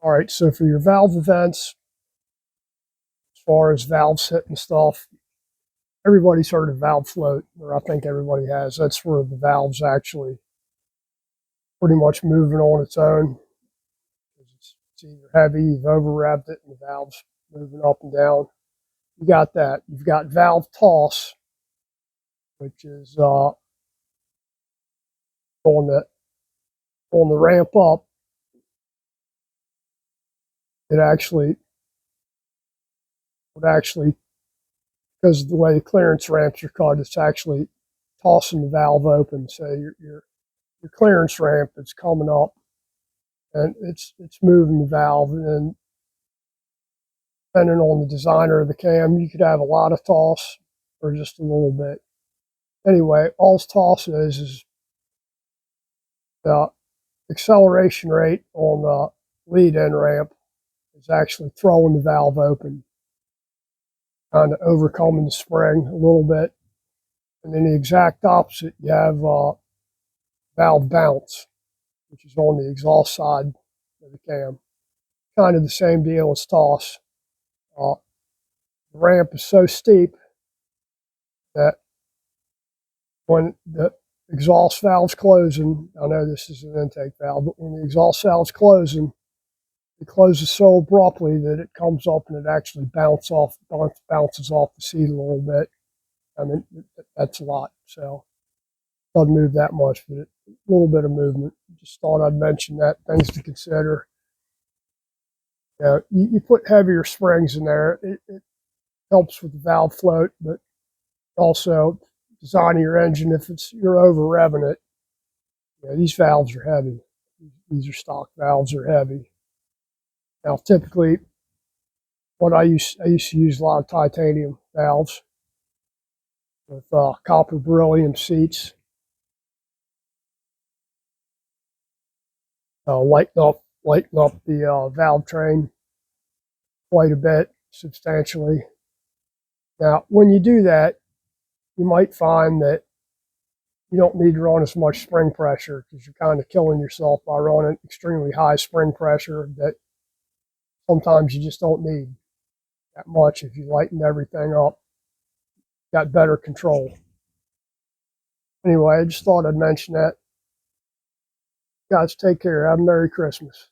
All right, so for your valve events, as far as valves hitting stuff, everybody's heard of valve float, or I think everybody has. That's where the valve's actually pretty much moving on its own. It's either heavy, you've over revved it, and the valve's moving up and down. You got that. You've got valve toss, which is on the ramp up. It actually would actually, because of the way the clearance ramps are cut, it's actually tossing the valve open. So your clearance ramp is coming up and it's moving the valve. And depending on the designer of the cam, you could have a lot of toss or just a little bit. Anyway, all toss is the acceleration rate on the lead end ramp is actually throwing the valve open, kind of overcoming the spring a little bit. And then the exact opposite, you have valve bounce, which is on the exhaust side of the cam. Kind of the same deal as toss. The ramp is so steep that when the exhaust valve's closing, I know this is an intake valve, but when the exhaust valve's closing, it closes so abruptly that it comes up and it actually bounces off the seat a little bit. I mean, that's a lot. So it doesn't move that much, but a little bit of movement. Just thought I'd mention that. Things to consider. You put heavier springs in there, it helps with the valve float, but also designing your engine, if you're over revving it, these valves are heavy. These are stock valves are heavy. Now, typically, what I used to use a lot of titanium valves with copper beryllium seats. Lighten up the valve train quite a bit, substantially. Now, when you do that, you might find that you don't need to run as much spring pressure because you're kind of killing yourself by running extremely high spring pressure that sometimes you just don't need that much. If you lighten everything up, got better control. Anyway, I just thought I'd mention that. Guys, take care. Have a Merry Christmas.